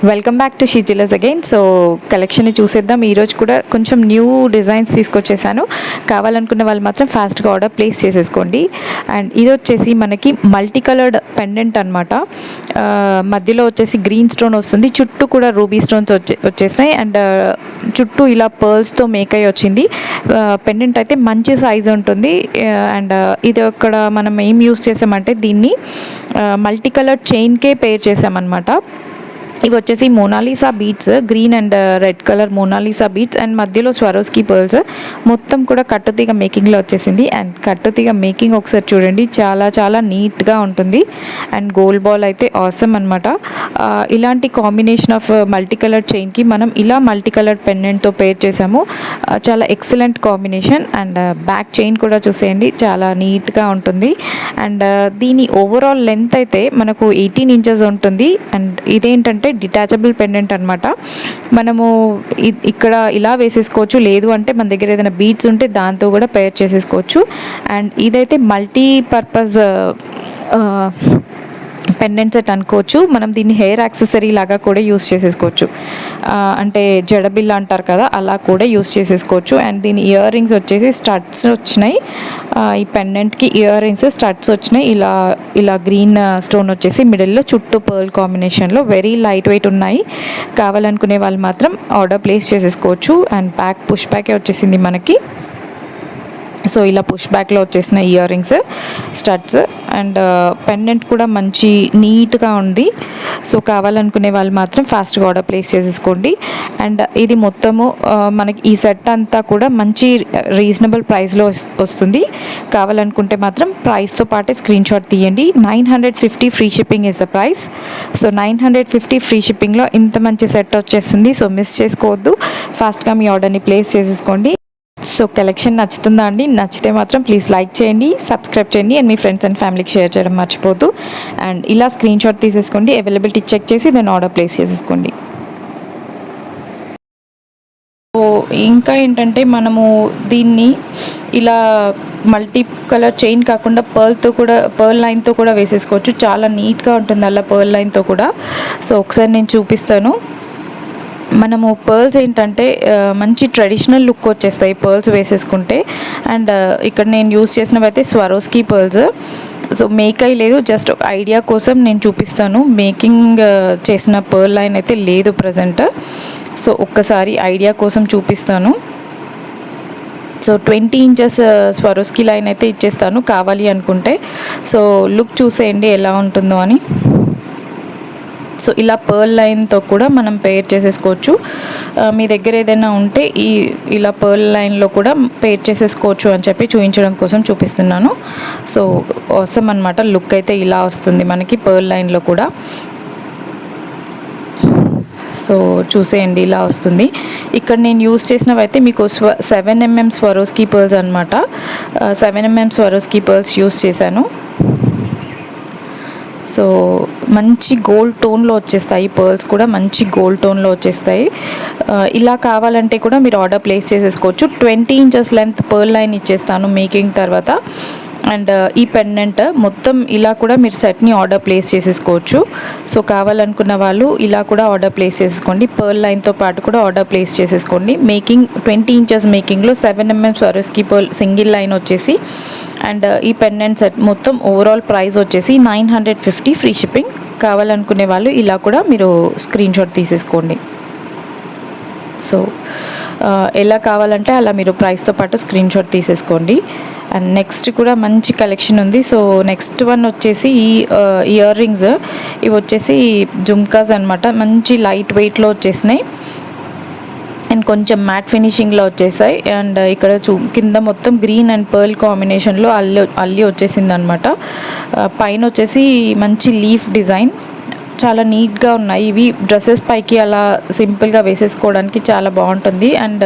Welcome back to షీజిలస్ again. So కలెక్షన్ని చూసేద్దాం. ఈరోజు కూడా కొంచెం న్యూ డిజైన్స్ తీసుకొచ్చేసాను. కావాలనుకున్న వాళ్ళు మాత్రం ఫాస్ట్గా ఆర్డర్ ప్లేస్ చేసేసుకోండి. అండ్ ఇది వచ్చేసి మనకి మల్టీ కలర్డ్ పెండెంట్ అనమాట. మధ్యలో వచ్చేసి గ్రీన్ స్టోన్ వస్తుంది, చుట్టూ కూడా రూబీ స్టోన్స్ వచ్చేసినాయి. అండ్ చుట్టూ ఇలా పర్ల్స్తో మేక్ అయ్యి వచ్చింది. పెండెంట్ అయితే మంచి సైజ్ ఉంటుంది. అండ్ ఇది అక్కడ మనం ఏం యూస్ చేసామంటే దీన్ని మల్టీ కలర్డ్ చైన్కే పేర్ చేసామన్నమాట. ఇవి వచ్చేసి Mona Lisa beads, green and red colour Mona Lisa beads and మధ్యలో స్వరోస్కీ పర్ల్స్. మొత్తం కూడా కట్టుతీగ మేకింగ్లో వచ్చేసింది. అండ్ కట్టుతీగ మేకింగ్ ఒకసారి చూడండి, చాలా చాలా నీట్గా ఉంటుంది. అండ్ గోల్డ్ బాల్ అయితే ఆసమ్ అనమాట. ఇలాంటి కాంబినేషన్ ఆఫ్ మల్టీ కలర్ చైన్కి మనం ఇలా మల్టీ కలర్ పెండెంట్తో పేర్ చేసాము. చాలా excellent combination. And back chain కూడా చూసేయండి, చాలా నీట్గా ఉంటుంది. అండ్ దీని ఓవరాల్ లెంత్ అయితే మనకు 18 ఇంచెస్ ఉంటుంది. అండ్ ఇదేంటంటే డిటాచబుల్ పెండెంట్ అనమాట. మనము ఇక్కడ ఇలా వేసేసుకోవచ్చు, లేదు అంటే మన దగ్గర ఏదైనా బీడ్స్ ఉంటే దాంతో కూడా పేర్ చేసేసుకోవచ్చు. అండ్ ఇదైతే మల్టీపర్పస్ పెండెంట్ సెట్ అనుకోవచ్చు. మనం దీన్ని హెయిర్ యాక్సెసరీ లాగా కూడా యూస్ చేసేసుకోవచ్చు. అంటే జడబిల్ల అంటారు కదా, అలా కూడా యూస్ చేసేసుకోవచ్చు. అండ్ దీని ఇయర్ రింగ్స్ వచ్చేసి స్టడ్స్ వచ్చినాయి. ఈ పెండెంట్కి ఇయర్ రింగ్స్ స్టడ్స్ వచ్చినాయి. ఇలా ఇలా గ్రీన్ స్టోన్ వచ్చేసి మిడిల్లో చుట్టూ పర్ల్ కాంబినేషన్లో వెరీ లైట్ వెయిట్ ఉన్నాయి. కావాలనుకునే వాళ్ళు మాత్రం ఆర్డర్ ప్లేస్ చేసేసుకోవచ్చు. అండ్ బ్యాక్ పుష్ బ్యాకే వచ్చేసింది మనకి. సో ఇలా పుష్ బ్యాక్లో వచ్చేసిన ear rings, studs and pendant కూడా మంచి నీట్గా ఉంది. సో కావాలనుకునే వాళ్ళు మాత్రం ఫాస్ట్గా ఆర్డర్ ప్లేస్ చేసేసుకోండి. అండ్ ఇది మొత్తము మనకి ఈ సెట్ అంతా కూడా మంచి రీజనబుల్ ప్రైస్లో వస్తుంది. కావాలనుకుంటే మాత్రం ప్రైస్తో పాటే స్క్రీన్ షాట్ తీయండి. 950 free shipping is the price. So 950 free షిప్పింగ్లో ఇంత మంచి సెట్ వచ్చేస్తుంది. సో మిస్ చేసుకోవద్దు, ఫాస్ట్గా మీ ఆర్డర్ని ప్లేస్ చేసేసుకోండి. సో కలెక్షన్ నచ్చుతుందా అండి? నచ్చితే మాత్రం ప్లీజ్ లైక్ చేయండి, సబ్స్క్రైబ్ చేయండి అండ్ మీ ఫ్రెండ్స్ అండ్ ఫ్యామిలీకి షేర్ చేయడం మర్చిపోద్దు. అండ్ ఇలా స్క్రీన్ షాట్ తీసేసుకోండి, అవైలబిలిటీ చెక్ చేసి దాన్ని ఆర్డర్ ప్లేస్ చేసేసుకోండి. సో ఇంకా ఏంటంటే మనము దీన్ని ఇలా మల్టీ కలర్ చైన్ కాకుండా పర్ల్ లైన్తో కూడా వేసేసుకోవచ్చు. చాలా నీట్గా ఉంటుంది అలా పర్ల్ లైన్తో కూడా. సో ఒకసారి నేను చూపిస్తాను. మనము పర్ల్స్ ఏంటంటే మంచి ట్రెడిషనల్ లుక్ వచ్చేస్తాయి పర్ల్స్ వేసేసుకుంటే. అండ్ ఇక్కడ నేను యూస్ చేసినవి అయితే స్వరోస్కీ పర్ల్స్. సో మేక్ అయి లేదు, జస్ట్ ఒక ఐడియా కోసం నేను చూపిస్తాను. మేకింగ్ చేసిన పర్ల్ లైన్ అయితే లేదు ప్రజెంట్. సో ఒక్కసారి ఐడియా కోసం చూపిస్తాను. సో 20 ఇంచెస్ స్వరోస్కీ లైన్ అయితే ఇచ్చేస్తాను కావాలి అనుకుంటే. సో లుక్ చూసేయండి ఎలా ఉంటుందో అని. సో ఇలా పర్ల్ లైన్తో కూడా మనం పేర్ చేసేసుకోవచ్చు. మీ దగ్గర ఏదైనా ఉంటే ఇలా పర్ల్ లైన్లో కూడా పేర్ చేసేసుకోవచ్చు అని చెప్పి చూపించడం కోసం చూపిస్తున్నాను. సో అవసరం అనమాట. లుక్ అయితే ఇలా వస్తుంది మనకి పర్ల్ లైన్లో కూడా. సో చూసేయండి ఇలా వస్తుంది. ఇక్కడ నేను యూస్ చేసినవి అయితే మీకు 7mm స్వరోస్కీ పర్ల్స్ అనమాట. 7mm స్వరోస్కీ పర్ల్స్ యూస్ చేశాను. సో మంచి గోల్డ్ టోన్లో వచ్చేస్తాయి పర్ల్స్ కూడా, మంచి గోల్డ్ టోన్లో వచ్చేస్తాయి. ఇలా కావాలంటే కూడా మీరు ఆర్డర్ ప్లేస్ చేసేసుకోవచ్చు. 20 ఇంచెస్ లెంత్ పర్ల్ లైన్ ఇచ్చేస్తాను మేకింగ్ తర్వాత. అండ్ ఈ పెండెంట్ మొత్తం ఇలా కూడా మీరు సెట్ని ఆర్డర్ ప్లేస్ చేసేసుకోవచ్చు. సో కావాలనుకున్న వాళ్ళు ఇలా కూడా ఆర్డర్ ప్లేస్ చేసేసుకోండి. పర్ల్ లైన్తో పాటు కూడా ఆర్డర్ ప్లేస్ చేసేసుకోండి. మేకింగ్ 20 ఇంచెస్ మేకింగ్లో 7mm Swarovski pearl single line వచ్చేసి. అండ్ ఈ పెండెంట్ సెట్ మొత్తం ఓవరాల్ ప్రైస్ వచ్చేసి 950 ఫ్రీ షిప్పింగ్. కావాలనుకునే వాళ్ళు ఇలా కూడా మీరు స్క్రీన్ షాట్ తీసేసుకోండి. సో ఎలా కావాలంటే అలా మీరు ప్రైస్తో పాటు స్క్రీన్ షాట్ తీసేసుకోండి. అండ్ నెక్స్ట్ కూడా మంచి కలెక్షన్ ఉంది. సో నెక్స్ట్ వన్ వచ్చేసి ఈ ఇయర్ రింగ్స్. ఇవి వచ్చేసి జుమ్కాస్ అనమాట. మంచి లైట్ వెయిట్లో వచ్చేసినాయి అండ్ కొంచెం మ్యాట్ ఫినిషింగ్లో వచ్చేసాయి. అండ్ ఇక్కడ కింద మొత్తం గ్రీన్ అండ్ పర్ల్ కాంబినేషన్లో అల్లి వచ్చేసింది అనమాట. పైన వచ్చేసి మంచి లీఫ్ డిజైన్, చాలా నీట్గా ఉన్నాయి. ఇవి డ్రెస్సెస్ పైకి అలా సింపుల్గా వేసేసుకోవడానికి చాలా బాగుంటుంది. And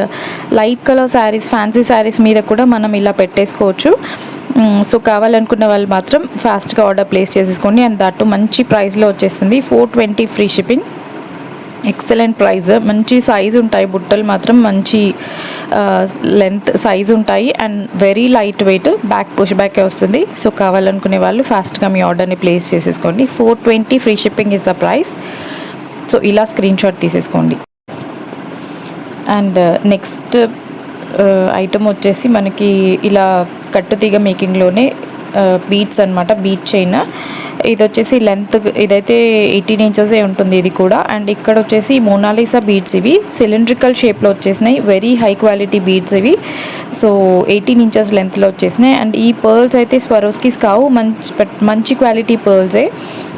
light colour saris, fancy saris మీద కూడా మనం ఇలా పెట్టేసుకోవచ్చు. సో కావాలనుకున్న వాళ్ళు మాత్రం ఫాస్ట్గా ఆర్డర్ ప్లేస్ చేసేసుకోండి. అండ్ దట్టు మంచి ప్రైస్లో వచ్చేస్తుంది. 420 ఫ్రీ షిప్పింగ్. Excellent price. మంచి సైజు ఉంటాయి బుట్టలు మాత్రం, మంచి లెంత్ సైజు ఉంటాయి and very light weight. Back push బ్యాకే వస్తుంది. సో కావాలనుకునే వాళ్ళు ఫాస్ట్గా మీ ఆర్డర్ని ప్లేస్ చేసేసుకోండి. 420 free shipping is the price. So ఇలా స్క్రీన్ షాట్ తీసేసుకోండి. అండ్ నెక్స్ట్ ఐటమ్ వచ్చేసి మనకి ఇలా కట్టుతీగ మేకింగ్లోనే బీట్స్ అనమాట, బీట్ చైన్. ఇది వచ్చేసి లెంత్, ఇదైతే 18 ఇంచెసే ఉంటుంది ఇది కూడా. అండ్ ఇక్కడ వచ్చేసి మోనాలిసా బీడ్స్, ఇవి సిలిండ్రికల్ షేప్లో వచ్చేసినాయి, వెరీ హై క్వాలిటీ బీడ్స్ ఇవి. సో 18 ఇంచెస్ లెంత్లో వచ్చేసినాయి. అండ్ ఈ పర్ల్స్ అయితే స్వరోస్కీస్ కావు, మంచి క్వాలిటీ పర్ల్సే.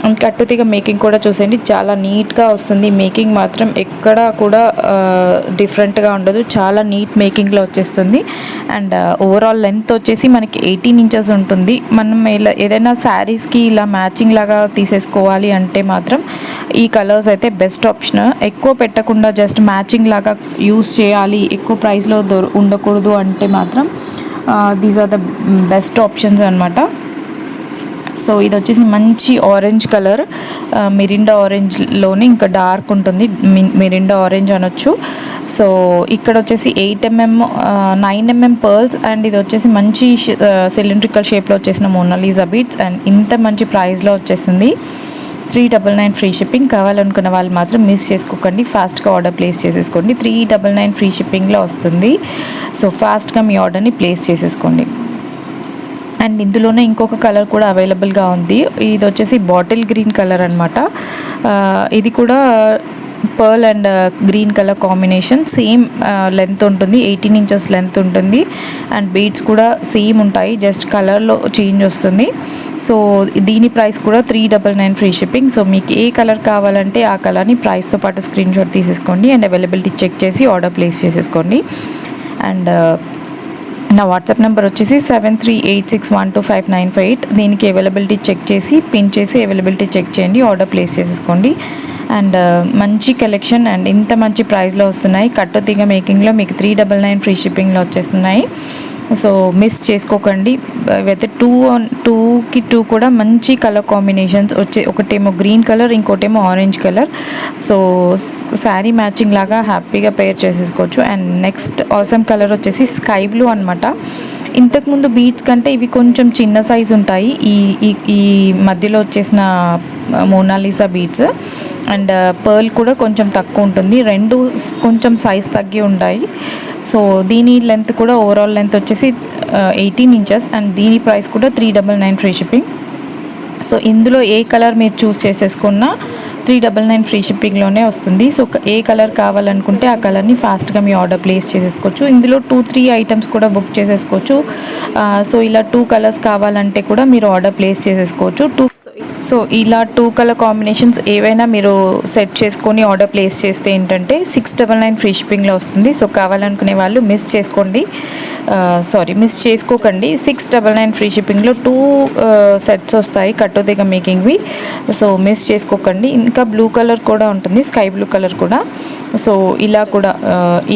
అండ్ కట్టుతీగ మేకింగ్ కూడా చూసేయండి, చాలా నీట్గా వస్తుంది. మేకింగ్ మాత్రం ఎక్కడ కూడా డిఫరెంట్గా ఉండదు, చాలా నీట్ మేకింగ్లో వచ్చేస్తుంది. అండ్ ఓవరాల్ లెంత్ వచ్చేసి మనకి 18 ఇంచెస్ ఉంటుంది. మనం ఇలా ఏదైనా శారీస్కి ఇలా మ్యాచింగ్ లాగా తీసేసుకోవాలి అంటే మాత్రం ఈ కలర్స్ అయితే బెస్ట్ ఆప్షన్. ఎక్కువ పెట్టకుండా జస్ట్ మ్యాచింగ్ లాగా యూస్ చేయాలి, ఎక్కువ ప్రైస్లో ఉండకూడదు అంటే మాత్రం these are the best options అనమాట. సో ఇది వచ్చేసి మంచి ఆరెంజ్ కలర్, మిరిండా ఆరెంజ్లోనే ఇంకా డార్క్ ఉంటుంది, మిరిండా ఆరెంజ్ అనొచ్చు. సో ఇక్కడ వచ్చేసి 8mm 9mm పర్ల్స్. అండ్ ఇది వచ్చేసి మంచి సిలిండ్రికల్ షేప్లో వచ్చేసిన మోనాలిసా బీడ్స్. అండ్ ఇంత మంచి ప్రైస్లో వచ్చేసింది. 399 ఫ్రీ షిప్పింగ్. కావాలనుకున్న వాళ్ళు మాత్రం మిస్ చేసుకోకండి, ఫాస్ట్గా ఆర్డర్ ప్లేస్ చేసేసుకోండి. 399 ఫ్రీ షిప్పింగ్లో వస్తుంది. సో ఫాస్ట్గా మీ ఆర్డర్ని ప్లేస్ చేసేసుకోండి. అండ్ ఇందులోనే ఇంకొక కలర్ కూడా అవైలబుల్గా ఉంది. ఇది వచ్చేసి బాటిల్ గ్రీన్ కలర్ అనమాట. ఇది కూడా pearl and green colour combination, same length ఉంటుంది, 18 ఇంచెస్ లెంత్ ఉంటుంది. అండ్ బీడ్స్ కూడా సేమ్ ఉంటాయి, జస్ట్ కలర్లో చేంజ్ వస్తుంది. సో దీని ప్రైస్ కూడా 399 ఫ్రీ షిప్పింగ్. సో మీకు ఏ కలర్ కావాలంటే ఆ కలర్ని ప్రైస్తో పాటు స్క్రీన్ షాట్ తీసేసుకోండి. అండ్ అవైలబిలిటీ చెక్ చేసి ఆర్డర్ ప్లేస్ చేసేసుకోండి. అండ్ నా వాట్సాప్ నెంబర్ వచ్చేసి 7386125958. దీనికి అవైలబిలిటీ చెక్ చేసి పిన్ చేసి అవైలబిలిటీ చెక్ చేయండి, ఆర్డర్ ప్లేస్ చేసేసుకోండి. అండ్ మంచి కలెక్షన్ అండ్ ఇంత మంచి ప్రైస్లో వస్తున్నాయి. కట్టుతీగ మేకింగ్లో మీకు 399 ఫ్రీ షిప్పింగ్లో వచ్చేస్తున్నాయి. సో మిస్ చేసుకోకండి. అయితే 2కి 2 కూడా మంచి కలర్ కాంబినేషన్స్ వచ్చే, ఒకటేమో గ్రీన్ కలర్, ఇంకోటేమో orange colour. So sari matching లాగా హ్యాపీగా పేర్ చేసేసుకోవచ్చు. అండ్ నెక్స్ట్ ఆసమ్ కలర్ వచ్చేసి స్కై బ్లూ అనమాట. ఇంతకుముందు బీడ్స్ కంటే ఇవి కొంచెం చిన్న సైజు ఉంటాయి, ఈ మధ్యలో వచ్చేసిన మోనాలిసా బీడ్స్. అండ్ పర్ల్ కూడా కొంచెం తక్కువ ఉంటుంది, రెండు కొంచెం సైజ్ తగ్గి ఉంటాయి. సో దీని లెంత్ కూడా ఓవరాల్ లెంత్ వచ్చేసి 18 ఇంచెస్. అండ్ దీని ప్రైస్ కూడా 399 ఫ్రీ షిప్పింగ్. సో ఇందులో ఏ కలర్ మీరు చూస్ చేసేసుకున్నా 399 ఫ్రీ షిప్పింగ్లోనే వస్తుంది. సో ఏ కలర్ కావాలనుకుంటే ఆ కలర్ని ఫాస్ట్గా మీ ఆర్డర్ ప్లేస్ చేసేసుకోవచ్చు. ఇందులో 2-3 ఐటమ్స్ కూడా బుక్ చేసేసుకోవచ్చు. సో ఇలా 2 కలర్స్ కావాలంటే కూడా మీరు ఆర్డర్ ప్లేస్ చేసేసుకోవచ్చు. సో ఇలా 2 కలర్ కాంబినేషన్స్ ఏవైనా మీరు సెట్ చేసుకొని ఆర్డర్ ప్లేస్ చేస్తే ఏంటంటే 699 ఫ్రీ షిప్పింగ్లో వస్తుంది. సో కావాలనుకునే వాళ్ళు మిస్ చేసుకోకండి. 699 ఫ్రీ షిప్పింగ్లో 2 సెట్స్ వస్తాయి కట్టుతీగ మేకింగ్వి. సో మిస్ చేసుకోకండి. ఇంకా బ్లూ కలర్ కూడా ఉంటుంది, స్కై బ్లూ కలర్ కూడా. సో ఇలా కూడా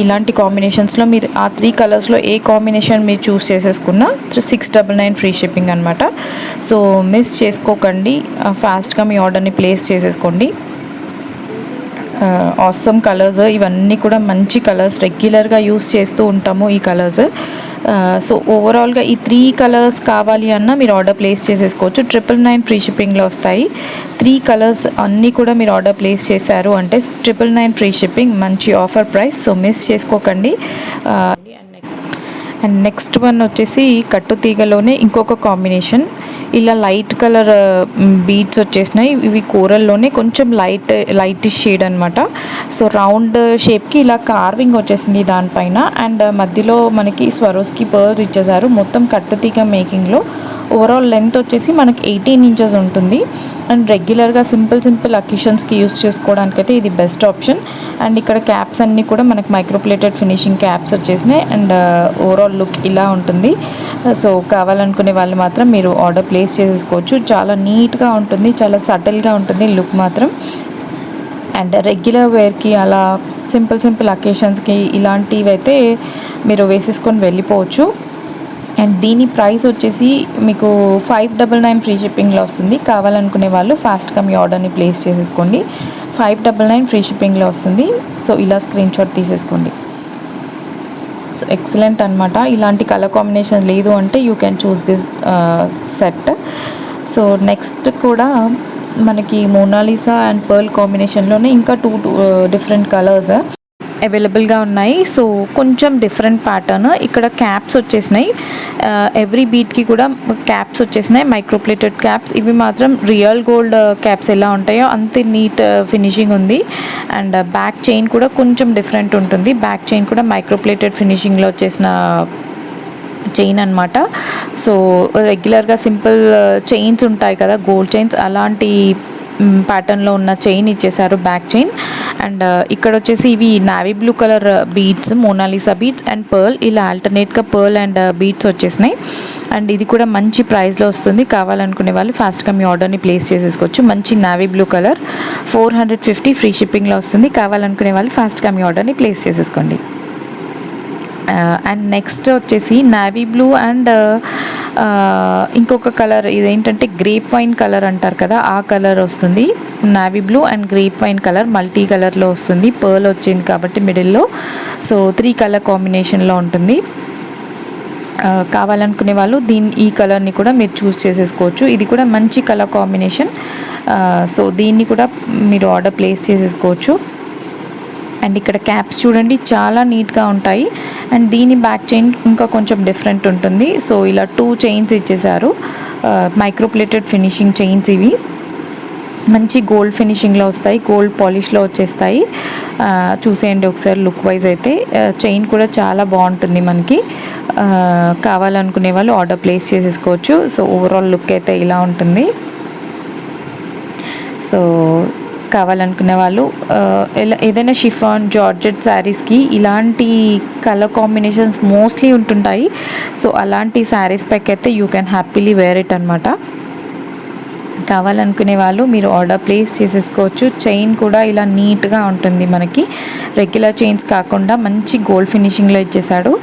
ఇలాంటి కాంబినేషన్స్లో మీరు ఆ 3 కలర్స్లో ఏ కాంబినేషన్ మీరు చూస్ చేసేసుకున్నా 699 ఫ్రీ షిప్పింగ్ అనమాట. సో మిస్ చేసుకోకండి, ఫాస్ట్గా మీ ఆర్డర్ని ప్లేస్ చేసేసుకోండి. ఆసమ్ కలర్స్, ఇవన్నీ కూడా మంచి కలర్స్, రెగ్యులర్గా యూస్ చేస్తూ ఉంటాము ఈ కలర్స్. సో ఓవరాల్గా ఈ 3 కలర్స్ కావాలి అన్నా మీరు ఆర్డర్ ప్లేస్ చేసేసుకోవచ్చు. 999 ఫ్రీ షిప్పింగ్లో వస్తాయి. 3 కలర్స్ అన్నీ కూడా మీరు ఆర్డర్ ప్లేస్ చేశారు అంటే 999 ఫ్రీ షిప్పింగ్, మంచి ఆఫర్ ప్రైస్. సో మిస్ చేసుకోకండి. అండ్ నెక్స్ట్ వన్ వచ్చేసి కట్టుతీగలోనే ఇంకొక కాంబినేషన్, ఇలా లైట్ కలర్ బీడ్స్ వచ్చేసినాయి. ఇవి కోరల్లోనే కొంచెం లైట్ షేడ్ అనమాట. సో రౌండ్ షేప్కి ఇలా కార్వింగ్ వచ్చేసింది దానిపైన. అండ్ మధ్యలో మనకి స్వరోస్కి పర్ల్స్ ఇచ్చేసారు. మొత్తం కట్టుతీగ మేకింగ్లో ఓవరాల్ లెంత్ వచ్చేసి మనకి 18 ఇంచెస్ ఉంటుంది. అండ్ రెగ్యులర్గా సింపుల్ అకేషన్స్కి యూస్ చేసుకోవడానికైతే ఇది బెస్ట్ ఆప్షన్. అండ్ ఇక్కడ క్యాప్స్ అన్నీ కూడా మనకి మైక్రోప్లేటెడ్ ఫినిషింగ్ క్యాప్స్ వచ్చేసినాయి. అండ్ ఓవరాల్ లుక్ ఇలా ఉంటుంది. సో కావాలనుకునే వాళ్ళు మాత్రం మీరు ఆర్డర్ ప్లేస్ చేసేసుకోవచ్చు. చాలా నీట్గా ఉంటుంది, చాలా సటిల్గా ఉంటుంది లుక్ మాత్రం. అండ్ రెగ్యులర్ వేర్కి అలా సింపుల్ అకేషన్స్కి ఇలాంటివి అయితే మీరు వేసేసుకొని వెళ్ళిపోవచ్చు. అండ్ దీని ప్రైస్ వచ్చేసి మీకు 599 ఫ్రీ షిప్పింగ్లో వస్తుంది. కావాలనుకునే వాళ్ళు ఫాస్ట్గా మీ ఆర్డర్ని ప్లేస్ చేసేసుకోండి. 599 ఫ్రీ షిప్పింగ్లో వస్తుంది. సో ఇలా స్క్రీన్ షాట్ తీసేసుకోండి. సో ఎక్సలెంట్ అనమాట. ఇలాంటి కలర్ కాంబినేషన్ లేదు అంటే you can choose this set. So next కూడా మనకి మోనాలిసా అండ్ పర్ల్ కాంబినేషన్లోనే ఇంకా టూ డిఫరెంట్ కలర్స్ అవైలబుల్గా ఉన్నాయి. సో కొంచెం డిఫరెంట్ ప్యాటర్న్. ఇక్కడ క్యాప్స్ వచ్చేసినాయి, ఎవ్రీ బీట్కి కూడా క్యాప్స్ వచ్చేసినాయి, మైక్రోప్లేటెడ్ క్యాప్స్. ఇవి మాత్రం రియల్ గోల్డ్ క్యాప్స్ ఎలా ఉంటాయో అంతే నీట్ ఫినిషింగ్ ఉంది. అండ్ బ్యాక్ చైన్ కూడా కొంచెం డిఫరెంట్ ఉంటుంది. బ్యాక్ చైన్ కూడా మైక్రోప్లేటెడ్ ఫినిషింగ్లో వచ్చేసిన చైన్ అనమాట. సో రెగ్యులర్గా సింపుల్ చైన్స్ ఉంటాయి కదా, గోల్డ్ చైన్స్, అలాంటి ప్యాటర్న్లో ఉన్న చైన్ ఇచ్చేసారు, బ్యాక్ చైన్. అండ్ ఇక్కడ వచ్చేసి ఇవి navy blue colour beads, Mona Lisa beads and pearl, ఇలా ఆల్టర్నేట్గా పర్ల్ అండ్ బీడ్స్ వచ్చేసినాయి. అండ్ ఇది కూడా మంచి ప్రైస్లో వస్తుంది. కావాలనుకునే వాళ్ళు ఫాస్ట్గా మీ ఆర్డర్ని ప్లేస్ చేసేసుకోవచ్చు. మంచి నావీ బ్లూ కలర్, 450 ఫ్రీ షిప్పింగ్లో వస్తుంది. కావాలనుకునే వాళ్ళు ఫాస్ట్గా మీ ఆర్డర్ని ప్లేస్ చేసేసుకోండి. అండ్ నెక్స్ట్ వచ్చేసి నావీ బ్లూ అండ్ ఇంకొక కలర్, ఇదేంటంటే గ్రేప్ వైన్ కలర్ అంటారు కదా, ఆ కలర్ వస్తుంది. Navy blue and grape wine colour multi కలర్లో వస్తుంది. పర్ల్ వచ్చింది కాబట్టి మిడిల్లో, సో 3 కలర్ కాంబినేషన్లో ఉంటుంది. కావాలనుకునే వాళ్ళు ఈ కలర్ని కూడా మీరు చూస్ చేసేసుకోవచ్చు. ఇది కూడా మంచి కలర్ కాంబినేషన్. సో దీన్ని కూడా మీరు ఆర్డర్ ప్లేస్ చేసేసుకోవచ్చు. అండ్ ఇక్కడ క్యాప్స్ చూడండి చాలా నీట్గా ఉంటాయి. అండ్ దీని బ్యాక్ చైన్ ఇంకా కొంచెం డిఫరెంట్ ఉంటుంది. సో ఇలా 2 చైన్స్ ఇచ్చేసారు, మైక్రోప్లేటెడ్ ఫినిషింగ్ చైన్స్. ఇవి మంచి గోల్డ్ ఫినిషింగ్లో వస్తాయి, గోల్డ్ పాలిష్లో వచ్చేస్తాయి. చూసేయండి ఒకసారి లుక్ వైజ్ అయితే. చైన్ కూడా చాలా బాగుంటుంది మనకి. కావాలనుకునే వాళ్ళు ఆర్డర్ ప్లేస్ చేసేసుకోవచ్చు. సో ఓవరాల్ లుక్ అయితే ఇలా ఉంటుంది. సో కావాలనుకునే వాళ్ళు ఏదైనా షిఫాన్ జార్జెట్ శారీస్కి ఇలాంటి కలర్ కాంబినేషన్స్ మోస్ట్లీ ఉంటుంటాయి. సో అలాంటి శారీస్ పైకి అయితే you can happily wear it అనమాట. కావాలనుకునే వాళ్ళు మీరు ఆర్డర్ ప్లేస్ చేసేసుకోవచ్చు. చైన్ కూడా ఇలా నీట్గా ఉంటుంది మనకి, రెగ్యులర్ చైన్స్ కాకుండా మంచి గోల్డ్ ఫినిషింగ్లో ఇచ్చేసాడు.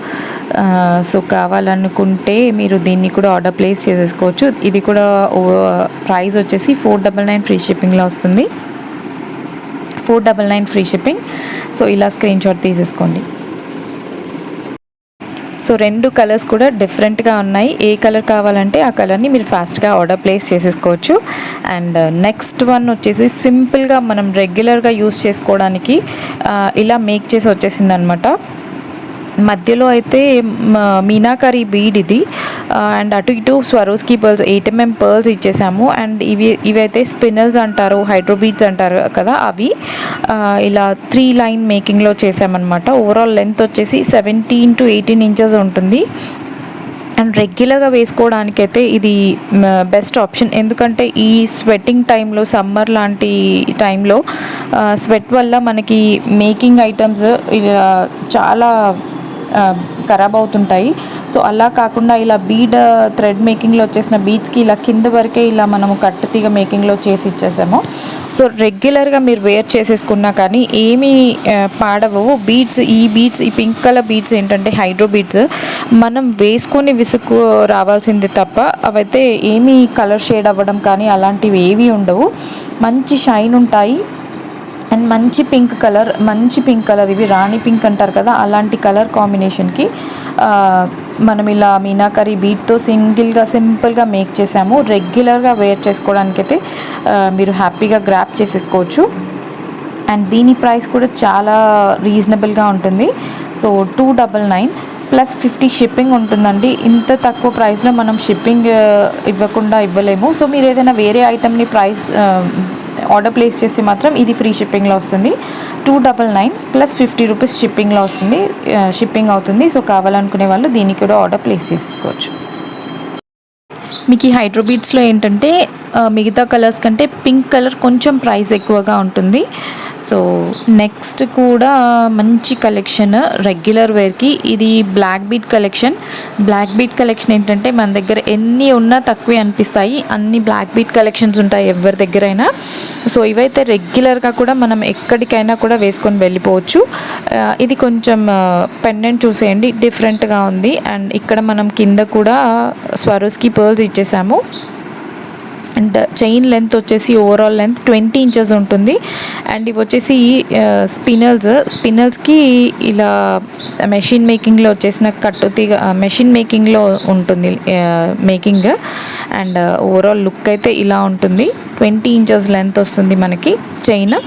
సో కావాలనుకుంటే మీరు దీన్ని కూడా ఆర్డర్ ప్లేస్ చేసేసుకోవచ్చు. ఇది కూడా ప్రైస్ వచ్చేసి 499 ఫ్రీ షిప్పింగ్లో వస్తుంది. 499 ఫ్రీ షిప్పింగ్. సో ఇలా స్క్రీన్ షాట్ తీసేసుకోండి. సో 2 కలర్స్ కూడా డిఫరెంట్గా ఉన్నాయి. ఏ కలర్ కావాలంటే ఆ కలర్ని మీరు ఫాస్ట్గా ఆర్డర్ ప్లేస్ చేసేసుకోవచ్చు. అండ్ నెక్స్ట్ వన్ వచ్చేసి సింపుల్గా మనం రెగ్యులర్గా యూస్ చేసుకోవడానికి ఇలా మేక్ చేసి వచ్చేసింది అనమాట. మధ్యలో అయితే మీనాకరీ బీడ్ ఇది. అండ్ అటు ఇటు స్వరోస్కి పర్ల్స్ 8 mm పర్ల్స్ ఇచ్చేసాము. అండ్ ఇవైతే స్పినల్స్ అంటారు, హైడ్రో బీడ్స్ అంటారు కదా, అవి ఇలా 3 లైన్ మేకింగ్లో చేసామన్నమాట. ఓవరాల్ లెంత్ వచ్చేసి 17 to 18 ఇంచెస్ ఉంటుంది. అండ్ రెగ్యులర్గా వేసుకోవడానికైతే ఇది బెస్ట్ ఆప్షన్. ఎందుకంటే ఈ స్వెట్టింగ్ టైంలో, సమ్మర్ లాంటి టైంలో స్వెట్ వల్ల మనకి మేకింగ్ ఐటమ్స్ ఇలా చాలా ఖరాబ్ అవుతుంటాయి. సో అలా కాకుండా ఇలా బీడ్ థ్రెడ్ మేకింగ్లో వచ్చేసిన బీడ్స్కి ఇలా కింద వరకే ఇలా మనము కట్టుతీగ మేకింగ్లో చేసి ఇచ్చేసాము. సో రెగ్యులర్గా మీరు వేర్ చేసేసుకున్నా కానీ ఏమీ పాడవవు. ఈ పింక్ కలర్ బీడ్స్ ఏంటంటే హైడ్రో బీడ్స్, మనం వేసుకొని విసుగు రావాల్సింది తప్ప అవైతే ఏమీ కలర్ షేడ్ అవ్వడం కానీ అలాంటివి ఏవి ఉండవు. మంచి షైన్ ఉంటాయి. అండ్ మంచి పింక్ కలర్, ఇవి రాణి పింక్ అంటారు కదా, అలాంటి కలర్ కాంబినేషన్కి మనం ఇలా మీనాకరీ బీట్తో సింపుల్గా మేక్ చేసాము. రెగ్యులర్గా వేర్ చేసుకోవడానికైతే మీరు హ్యాపీగా గ్రాప్ చేసేసుకోవచ్చు. అండ్ దీని ప్రైస్ కూడా చాలా రీజనబుల్గా ఉంటుంది. సో 299 ప్లస్ 50 షిప్పింగ్ ఉంటుందండి. ఇంత తక్కువ ప్రైస్లో మనం షిప్పింగ్ ఇవ్వలేము. సో మీరు ఏదైనా వేరే ఐటమ్ని ఆర్డర్ ప్లేస్ చేస్తే మాత్రం ఇది ఫ్రీ షిప్పింగ్లో వస్తుంది. 299 ప్లస్ 50 రూపీస్ షిప్పింగ్ అవుతుంది. సో కావాలనుకునే వాళ్ళు దీన్ని కూడా ఆర్డర్ ప్లేస్ చేసుకోవచ్చు. మీకు ఈ హైడ్రో బీడ్స్లో ఏంటంటే మిగతా కలర్స్ కంటే పింక్ కలర్ కొంచెం ప్రైస్ ఎక్కువగా ఉంటుంది. సో నెక్స్ట్ కూడా మంచి కలెక్షన్ రెగ్యులర్ వేర్కి. ఇది బ్లాక్ బీడ్ కలెక్షన్ ఏంటంటే మన దగ్గర ఎన్ని ఉన్నా తక్కువే అనిపిస్తాయి. అన్ని బ్లాక్ బీడ్ కలెక్షన్స్ ఉంటాయి ఎవరి దగ్గరైనా. సో ఇవైతే రెగ్యులర్గా కూడా మనం ఎక్కడికైనా కూడా వేసుకొని వెళ్ళిపోవచ్చు. ఇది కొంచెం పెండెంట్ చూసేయండి, డిఫరెంట్గా ఉంది. అండ్ ఇక్కడ మనం కింద కూడా స్వరోస్కి పర్ల్స్ ఇచ్చేసాము. అండ్ చైన్ లెంత్ వచ్చేసి ఓవరాల్ లెంత్ 20 ఇంచెస్ ఉంటుంది. అండ్ ఇవి వచ్చేసి స్పిన్నల్స్కి ఇలా మెషిన్ మేకింగ్లో వచ్చేసిన కట్టుతీగ మెషిన్ మేకింగ్లో ఉంటుంది మేకింగ్. అండ్ ఓవరాల్ లుక్ అయితే ఇలా ఉంటుంది. 20 ఇంచెస్ లెంత్ వస్తుంది మనకి చైన్.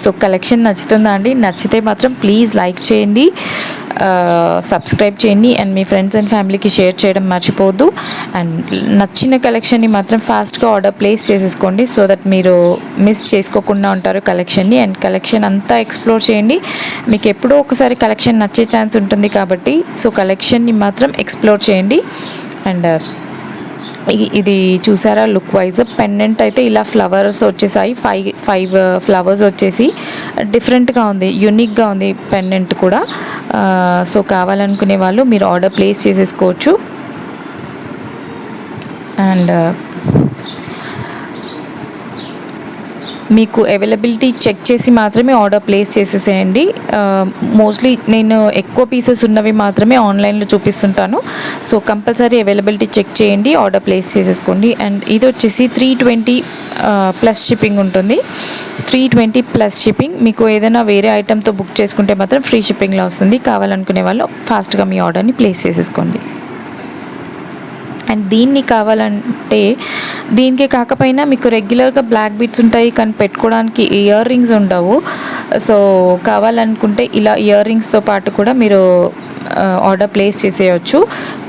సో కలెక్షన్ నచ్చుతుందా అండి? నచ్చితే మాత్రం ప్లీజ్ లైక్ చేయండి, సబ్స్క్రైబ్ చేయండి, అండ్ మీ ఫ్రెండ్స్ అండ్ ఫ్యామిలీకి షేర్ చేయడం మర్చిపోవద్దు. అండ్ నచ్చిన కలెక్షన్ని మాత్రం ఫాస్ట్గా ఆర్డర్ ప్లేస్ చేసేసుకోండి, సో దట్ మీరు మిస్ చేసుకోకుండా ఉంటారు కలెక్షన్ని. అండ్ కలెక్షన్ అంతా ఎక్స్ప్లోర్ చేయండి. మీకు ఎప్పుడో ఒకసారి కలెక్షన్ నచ్చే ఛాన్స్ ఉంటుంది కాబట్టి సో కలెక్షన్ని మాత్రం ఎక్స్ప్లోర్ చేయండి. అండ్ ఇది చూసారా లుక్ వైజ్ పెండెంట్ అయితే ఇలా ఫ్లవర్స్ వచ్చేసాయి. ఫైవ్ ఫ్లవర్స్ వచ్చేసి డిఫరెంట్గా ఉంది, యూనిక్గా ఉంది పెండెంట్ కూడా. సో కావాలనుకునే వాళ్ళు మీరు ఆర్డర్ ప్లేస్ చేసేసుకోవచ్చు. అండ్ మీకు అవైలబిలిటీ చెక్ చేసి మాత్రమే ఆర్డర్ ప్లేస్ చేసేసేయండి. మోస్ట్లీ నేను ఎక్కువ పీసెస్ ఉన్నవి మాత్రమే ఆన్లైన్లో చూపిస్తుంటాను. సో కంపల్సరీ అవైలబిలిటీ చెక్ చేయండి, ఆర్డర్ ప్లేస్ చేసేసుకోండి. అండ్ ఇది వచ్చేసి 320 ప్లస్ షిప్పింగ్ ఉంటుంది. 320 ప్లస్ షిప్పింగ్. మీకు ఏదైనా వేరే ఐటెంతో బుక్ చేసుకుంటే మాత్రం ఫ్రీ షిప్పింగ్లో వస్తుంది. కావాలనుకునే వాళ్ళు ఫాస్ట్గా మీ ఆర్డర్ని ప్లేస్ చేసేసుకోండి. అండ్ దీన్ని కావాలంటే దీనికి కాకపోయినా మీకు రెగ్యులర్గా బ్లాక్ బీడ్స్ ఉంటాయి కానీ పెట్టుకోవడానికి ఇయర్ రింగ్స్ ఉండవు. సో కావాలనుకుంటే ఇలా ఇయర్ రింగ్స్తో పాటు కూడా మీరు ఆర్డర్ ప్లేస్ చేసేయచ్చు.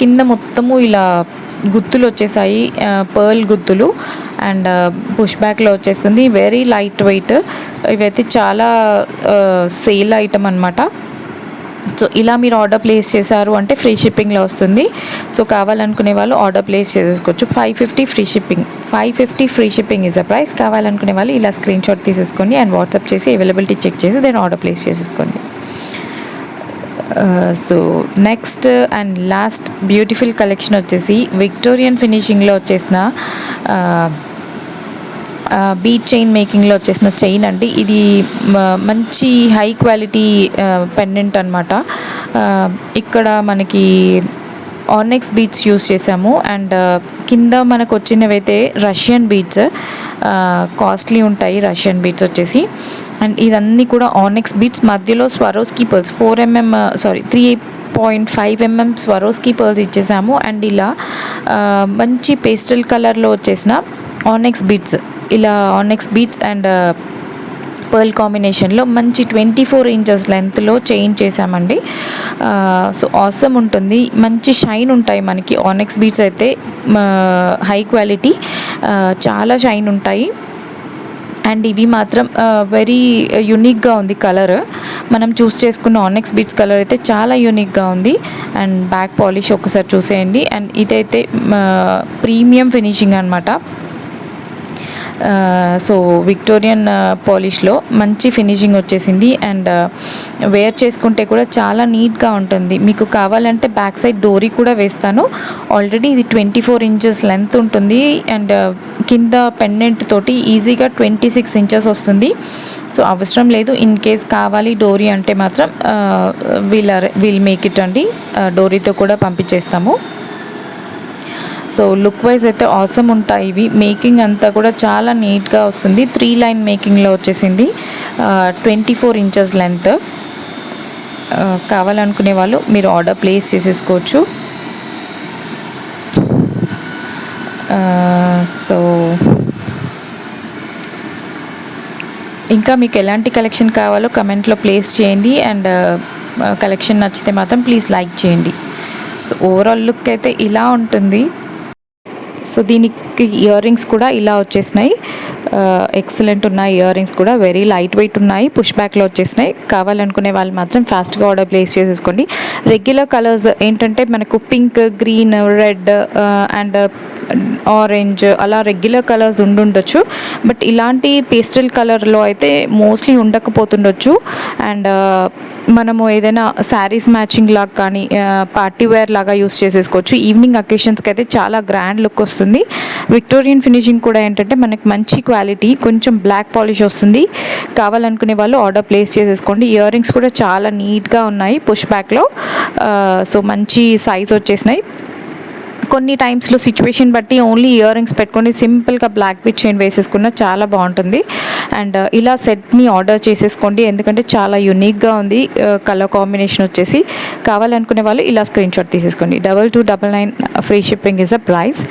కింద మొత్తము ఇలా గుత్తులు వచ్చేసాయి, పర్ల్ గుత్తులు. అండ్ పుష్ బ్యాక్లో వచ్చేస్తుంది. Very light wait. ఇవైతే చాలా సేల్ ఐటమ్ అనమాట. సో ఇలా మీరు ఆర్డర్ ప్లేస్ చేశారు అంటే ఫ్రీ షిప్పింగ్లో వస్తుంది. సో కావాలనుకునే వాళ్ళు ఆర్డర్ ప్లేస్ చేసేసుకోవచ్చు. 550 free shipping. 550 free shipping is the price. కావాలనుకునే వాళ్ళు ఇలా స్క్రీన్ షాట్ తీసేసుకోండి అండ్ వాట్సాప్ చేసి అవైలబిలిటీ చెక్ చేసి దెన్ ఆర్డర్ ప్లేస్ చేసేసుకోండి. So next and last beautiful collection వచ్చేసి విక్టోరియన్ ఫినిషింగ్లో వచ్చేసిన బీట్ చైన్ మేకింగ్లో వచ్చేసిన చైన్ అండి. ఇది మంచి హై క్వాలిటీ పెండెంట్ అనమాట. ఇక్కడ మనకి ఆర్నెక్స్ బీడ్స్ యూస్ చేసాము. అండ్ కింద మనకు వచ్చినవైతే రష్యన్ బీడ్స్, కాస్ట్లీ ఉంటాయి రష్యన్ బీడ్స్ వచ్చేసి. అండ్ ఇదన్నీ కూడా ఆర్నెక్స్ బీడ్స్. మధ్యలో Swarovski pearls 3.5 mm Swarovski pearls ఇచ్చేసాము. అండ్ ఇలా మంచి పేస్టల్ కలర్లో వచ్చేసిన ఆర్నెక్స్ బీడ్స్, ఇలా ఆర్నెక్స్ బీడ్స్ అండ్ పర్ల్ కాంబినేషన్లో మంచి 24 ఇంచెస్ లెంత్లో చైన్ చేసామండి. సో ఆసమ్ ఉంటుంది, మంచి షైన్ ఉంటాయి మనకి ఆర్నెక్స్ బీడ్స్ అయితే. హై క్వాలిటీ, చాలా షైన్ ఉంటాయి. అండ్ ఇవి మాత్రం వెరీ యూనిక్గా ఉంది కలర్. మనం చూస్ చేసుకున్న ఆర్నెక్స్ బీడ్స్ కలర్ అయితే చాలా యూనిక్గా ఉంది. అండ్ బ్యాక్ పాలిష్ ఒకసారి చూసేయండి. అండ్ ఇదైతే ప్రీమియం ఫినిషింగ్ అనమాట. సో విక్టోరియన్ పాలిష్లో మంచి ఫినిషింగ్ వచ్చేసింది. అండ్ వేర్ చేసుకుంటే కూడా చాలా నీట్గా ఉంటుంది. మీకు కావాలంటే బ్యాక్ సైడ్ డోరీ కూడా వేస్తాను. ఆల్రెడీ ఇది 24 ఇంచెస్ లెంత్ ఉంటుంది. అండ్ కింద పెండెంట్ తోటి ఈజీగా 26 ఇంచెస్ వస్తుంది. సో అవసరం లేదు. ఇన్ కేస్ కావాలి డోరీ అంటే మాత్రం వీల్ మేక్ ఇట్ అండి, డోరీతో కూడా పంపించేస్తాము. సో లుక్ వైజ్ అయితే ఆసమ్ ఉంటాయి ఇవి. మేకింగ్ అంతా కూడా చాలా నీట్గా వస్తుంది. 3 లైన్ మేకింగ్లో వచ్చేసింది. 24 ఇంచెస్ లెంత్. కావాలనుకునే వాళ్ళు మీరు ఆర్డర్ ప్లేస్ చేసేసుకోవచ్చు. సో ఇంకా మీకు ఎలాంటి కలెక్షన్ కావాలో కమెంట్లో ప్లేస్ చేయండి. అండ్ కలెక్షన్ నచ్చితే మాత్రం ప్లీజ్ లైక్ చేయండి. సో ఓవరాల్ లుక్ అయితే ఇలా ఉంటుంది. సో దీనికి ఇయర్ రింగ్స్ కూడా ఇలా వచ్చేసినాయి. ఎక్సలెంట్ ఉన్నాయి ఇయర్ రింగ్స్ కూడా. వెరీ లైట్ వెయిట్ ఉన్నాయి. పుష్ బ్యాక్లో వచ్చేసినాయి. కావాలనుకునే వాళ్ళు మాత్రం ఫాస్ట్గా ఆర్డర్ ప్లేస్ చేసేసుకోండి. రెగ్యులర్ కలర్స్ ఏంటంటే మనకు pink, green, red and orange అలా రెగ్యులర్ కలర్స్ ఉండుండొచ్చు. బట్ ఇలాంటి పేస్టల్ కలర్లో అయితే మోస్ట్లీ ఉండకపోతుండొచ్చు. అండ్ మనము ఏదైనా శారీస్ మ్యాచింగ్ లాగా కానీ పార్టీ వేర్ లాగా యూస్ చేసేసుకోవచ్చు. ఈవినింగ్ అకేషన్స్కి అయితే చాలా గ్రాండ్ లుక్ వస్తుంది. విక్టోరియన్ ఫినిషింగ్ కూడా ఏంటంటే మనకి మంచి క్వాలిటీ, కొంచెం బ్లాక్ పాలిష్ వస్తుంది. కావాలనుకునే వాళ్ళు ఆర్డర్ ప్లేస్ చేసేసుకోండి. ఇయర్ రింగ్స్ కూడా చాలా నీట్గా ఉన్నాయి పుష్ బ్యాక్లో. సో మంచి సైజ్ వచ్చేసినాయి. కొన్ని టైమ్స్లో సిచ్యువేషన్ బట్టి ఓన్లీ ఇయర్ రింగ్స్ పెట్టుకొని సింపుల్గా బ్లాక్ బిట్ చైన్ వేసేసుకున్న చాలా బాగుంటుంది. అండ్ ఇలా సెట్ని ఆర్డర్ చేసేసుకోండి, ఎందుకంటే చాలా యూనిక్గా ఉంది. కలర్ కాంబినేషన్ వచ్చేసి కావాలనుకునే వాళ్ళు ఇలా స్క్రీన్ షాట్ తీసేసుకోండి. 2299 free shipping is a price.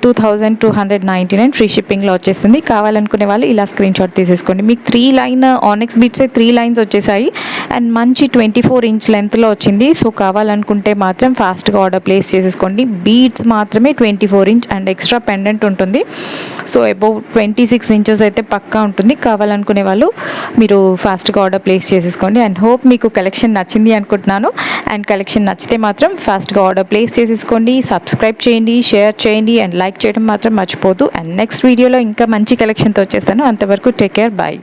2299 free షిప్పింగ్లో వచ్చేస్తుంది. కావాలనుకునే వాళ్ళు ఇలా స్క్రీన్ షాట్ తీసేసుకోండి. మీకు 3 లైన్ ఆనెక్స్ బీట్స్ 3 లైన్స్ వచ్చేసాయి అండ్ మంచి 24 ఇంచ్ లెంత్లో వచ్చింది. సో కావాలనుకుంటే మాత్రం ఫాస్ట్గా ఆర్డర్ ప్లేస్ చేసేసుకోండి. బీడ్స్ మాత్రమే 24 ఇంచ్ అండ్ ఎక్స్ట్రా పెండెంట్ ఉంటుంది. సో అబౌవ్ 26 ఇంచెస్ అయితే పక్కా ఉంటుంది. కావాలనుకునే వాళ్ళు మీరు ఫాస్ట్గా ఆర్డర్ ప్లేస్ చేసేసుకోండి. అండ్ హోప్ మీకు కలెక్షన్ నచ్చింది అనుకుంటున్నాను. అండ్ కలెక్షన్ నచ్చితే మాత్రం ఫాస్ట్గా ఆర్డర్ ప్లేస్ చేసేసుకోండి. సబ్స్క్రైబ్ చేయండి, షేర్ చేయండి అండ్ లైక్ చేయడం మాత్రం మర్చిపోదు. అండ్ నెక్స్ట్ వీడియోలో ఇంకా మంచి కలెక్షన్తో వచ్చేస్తాను. అంతవరకు టేక్ కేర్, బాయ్.